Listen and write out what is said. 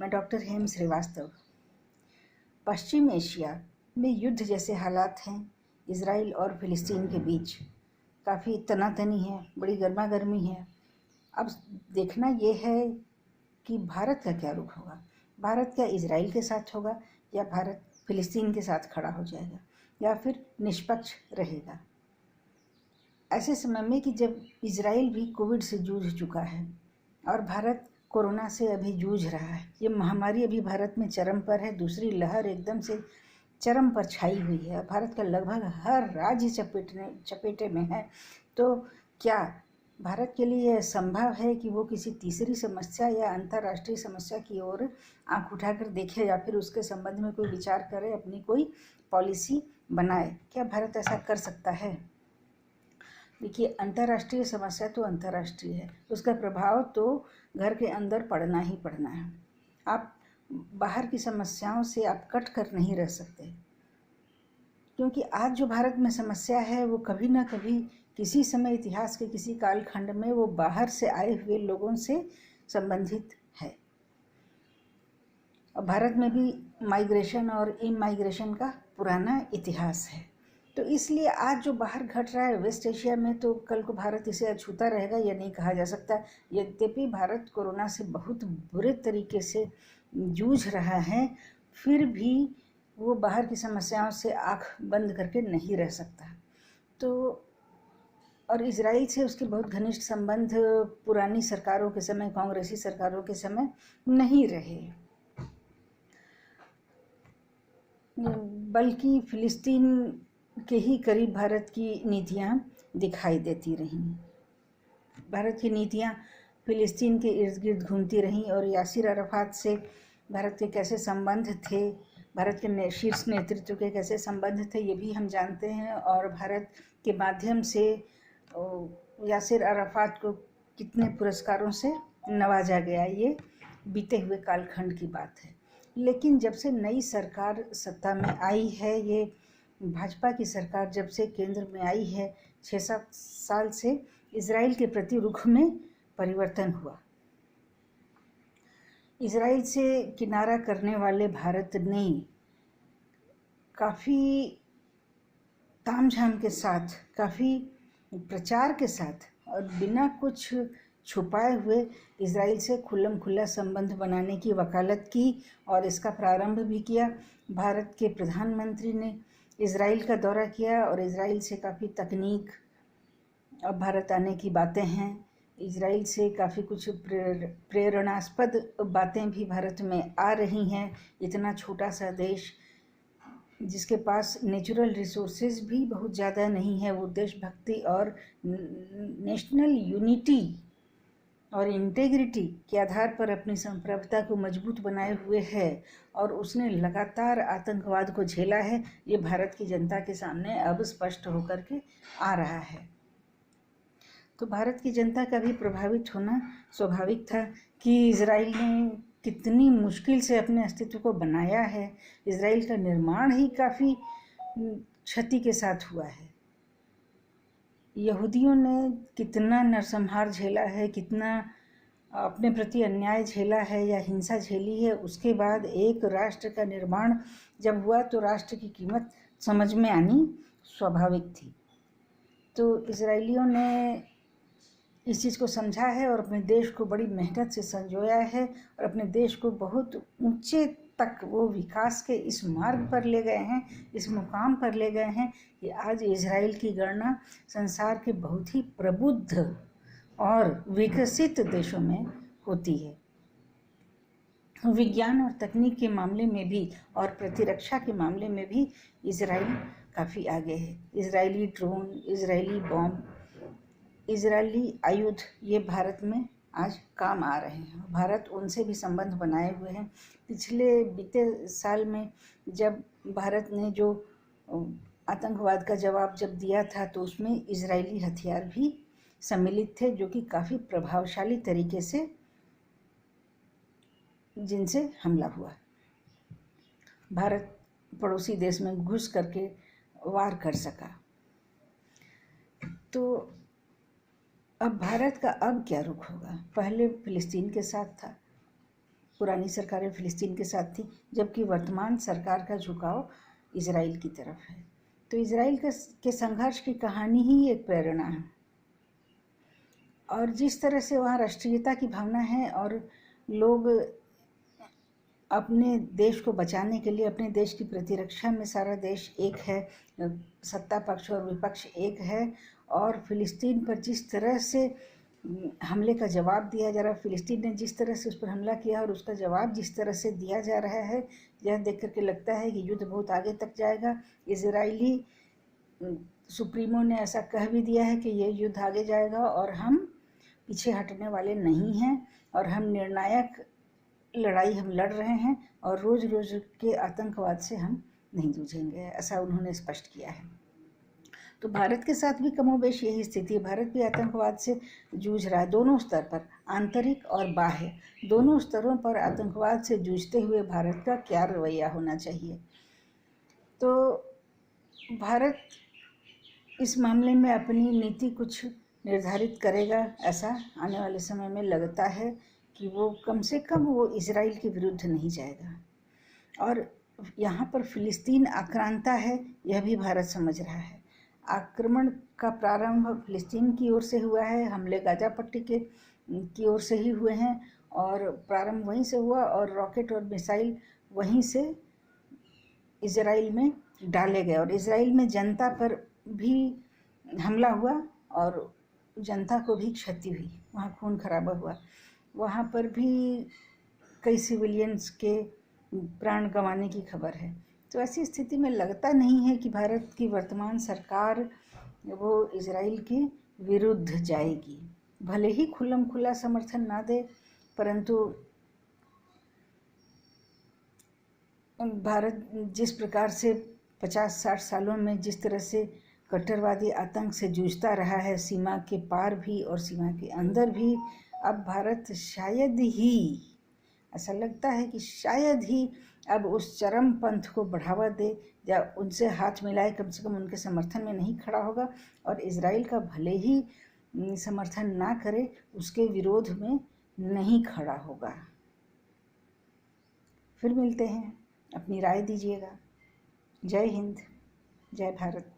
मैं डॉक्टर हेम श्रीवास्तव। पश्चिम एशिया में युद्ध जैसे हालात हैं। इजराइल और फिलिस्तीन के बीच काफ़ी तनातनी है, बड़ी गर्मा गर्मी है। अब देखना ये है कि भारत का क्या रुख होगा। भारत क्या इजराइल के साथ होगा, या भारत फिलिस्तीन के साथ खड़ा हो जाएगा, या फिर निष्पक्ष रहेगा। ऐसे समय में कि जब इजराइल भी कोविड से जूझ चुका है और भारत कोरोना से अभी जूझ रहा है, ये महामारी अभी भारत में चरम पर है, दूसरी लहर एकदम से चरम पर छाई हुई है, भारत का लगभग हर राज्य चपेटे में है। तो क्या भारत के लिए यह संभव है कि वो किसी तीसरी समस्या या अंतर्राष्ट्रीय समस्या की ओर आंख उठाकर देखे, या फिर उसके संबंध में कोई विचार करे, अपनी कोई पॉलिसी बनाए? क्या भारत ऐसा कर सकता है? देखिए, अंतर्राष्ट्रीय समस्या तो अंतर्राष्ट्रीय है, उसका प्रभाव तो घर के अंदर पड़ना ही पड़ना है। आप बाहर की समस्याओं से आप कट कर नहीं रह सकते, क्योंकि आज जो भारत में समस्या है वो कभी ना कभी किसी समय इतिहास के किसी कालखंड में वो बाहर से आए हुए लोगों से संबंधित है। और भारत में भी माइग्रेशन और इमाइग्रेशन का पुराना इतिहास है। तो इसलिए आज जो बाहर घट रहा है वेस्ट एशिया में, तो कल को भारत इसे अछूता रहेगा यह नहीं कहा जा सकता। यद्यपि भारत कोरोना से बहुत बुरे तरीके से जूझ रहा है, फिर भी वो बाहर की समस्याओं से आँख बंद करके नहीं रह सकता। तो और इजराइल से उसके बहुत घनिष्ठ संबंध पुरानी सरकारों के समय, कांग्रेसी सरकारों के समय नहीं रहे, बल्कि फिलिस्तीन के ही करीब भारत की नीतियां दिखाई देती रहीं। भारत की नीतियां फिलिस्तीन के इर्द गिर्द घूमती रहीं, और यासिर अराफात से भारत के कैसे संबंध थे, भारत के शीर्ष नेतृत्व के कैसे संबंध थे, ये भी हम जानते हैं। और भारत के माध्यम से यासिर अराफात को कितने पुरस्कारों से नवाजा गया, ये बीते हुए कालखंड की बात है। लेकिन जब से नई सरकार सत्ता में आई है, ये भाजपा की सरकार जब से केंद्र में आई है, 6-7 साल से इजराइल के प्रति रुख में परिवर्तन हुआ। इजराइल से किनारा करने वाले भारत ने काफ़ी तामझाम के साथ, काफ़ी प्रचार के साथ और बिना कुछ छुपाए हुए इजराइल से खुल्लम खुल्ला संबंध बनाने की वकालत की, और इसका प्रारंभ भी किया। भारत के प्रधानमंत्री ने इजराइल का दौरा किया, और इजराइल से काफ़ी तकनीक, अब भारत आने की बातें हैं, इजराइल से काफ़ी कुछ प्रेरणास्पद बातें भी भारत में आ रही हैं। इतना छोटा सा देश जिसके पास नेचुरल रिसोर्सेज भी बहुत ज़्यादा नहीं है, वो देशभक्ति और नेशनल यूनिटी और इंटेग्रिटी के आधार पर अपनी संप्रभुता को मजबूत बनाए हुए है, और उसने लगातार आतंकवाद को झेला है। ये भारत की जनता के सामने अब स्पष्ट होकर के आ रहा है। तो भारत की जनता का भी प्रभावित होना स्वाभाविक था कि इजराइल ने कितनी मुश्किल से अपने अस्तित्व को बनाया है। इजराइल का निर्माण ही काफ़ी क्षति के साथ हुआ है। यहूदियों ने कितना नरसंहार झेला है, कितना अपने प्रति अन्याय झेला है या हिंसा झेली है। उसके बाद एक राष्ट्र का निर्माण जब हुआ तो राष्ट्र की कीमत समझ में आनी स्वाभाविक थी। तो इजराइलियों ने इस चीज़ को समझा है और अपने देश को बड़ी मेहनत से संजोया है, और अपने देश को बहुत ऊंचे तक वो विकास के इस मार्ग पर ले गए हैं, इस मुकाम पर ले गए हैं कि आज इजराइल की गणना संसार के बहुत ही प्रबुद्ध और विकसित देशों में होती है। विज्ञान और तकनीक के मामले में भी और प्रतिरक्षा के मामले में भी इजराइल काफ़ी आगे है। Israeli drone, Israeli bomb, Israeli आयुध, ये भारत में आज काम आ रहे हैं। भारत उनसे भी संबंध बनाए हुए हैं। पिछले बीते साल में जब भारत ने जो आतंकवाद का जवाब जब दिया था, तो उसमें इजरायली हथियार भी सम्मिलित थे, जो कि काफ़ी प्रभावशाली तरीके से जिनसे हमला हुआ। भारत पड़ोसी देश में घुस करके वार कर सका। तो अब भारत का अब क्या रुख होगा? पहले फिलिस्तीन के साथ था, पुरानी सरकारें फ़िलिस्तीन के साथ थी, जबकि वर्तमान सरकार का झुकाव इजराइल की तरफ है। तो इजराइल के संघर्ष की कहानी ही एक प्रेरणा है। और जिस तरह से वहाँ राष्ट्रीयता की भावना है और लोग अपने देश को बचाने के लिए, अपने देश की प्रतिरक्षा में सारा देश एक है, सत्ता पक्ष और विपक्ष एक है। और फिलिस्तीन पर जिस तरह से हमले का जवाब दिया जा रहा है, फिलिस्तीन ने जिस तरह से उस पर हमला किया और उसका जवाब जिस तरह से दिया जा रहा है, यह देख करके लगता है कि युद्ध बहुत आगे तक जाएगा। इजरायली सुप्रीमो ने ऐसा कह भी दिया है कि यह युद्ध आगे जाएगा और हम पीछे हटने वाले नहीं हैं, और हम निर्णायक लड़ाई हम लड़ रहे हैं और रोज़ रोज़ के आतंकवाद से हम नहीं जूझेंगे, ऐसा उन्होंने स्पष्ट किया है। तो भारत के साथ भी कमोबेश यही स्थिति है। भारत भी आतंकवाद से जूझ रहा है, दोनों स्तर पर, आंतरिक और बाह्य, दोनों स्तरों पर आतंकवाद से जूझते हुए भारत का क्या रवैया होना चाहिए। तो भारत इस मामले में अपनी नीति कुछ निर्धारित करेगा, ऐसा आने वाले समय में लगता है कि वो कम से कम वो इजराइल के विरुद्ध नहीं जाएगा। और यहाँ पर फिलिस्तीन आक्रांता है, यह भी भारत समझ रहा है। आक्रमण का प्रारंभ फिलिस्तीन की ओर से हुआ है, हमले गाजा पट्टी की ओर से ही हुए हैं, और प्रारंभ वहीं से हुआ और रॉकेट और मिसाइल वहीं से इजराइल में डाले गए, और इजराइल में जनता पर भी हमला हुआ और जनता को भी क्षति हुई, वहाँ खून खराबा हुआ, वहाँ पर भी कई सिविलियंस के प्राण गंवाने की खबर है। तो ऐसी स्थिति में लगता नहीं है कि भारत की वर्तमान सरकार वो इजराइल के विरुद्ध जाएगी। भले ही खुल्लम खुल्ला समर्थन ना दे, परंतु भारत जिस प्रकार से 50-60 सालों में जिस तरह से कट्टरवादी आतंक से जूझता रहा है, सीमा के पार भी और सीमा के अंदर भी, अब भारत शायद ही, ऐसा लगता है कि शायद ही अब उस चरम पंथ को बढ़ावा दे या उनसे हाथ मिलाए, कम से कम उनके समर्थन में नहीं खड़ा होगा, और इजराइल का भले ही समर्थन ना करे, उसके विरोध में नहीं खड़ा होगा। फिर मिलते हैं, अपनी राय दीजिएगा। जय हिंद, जय भारत।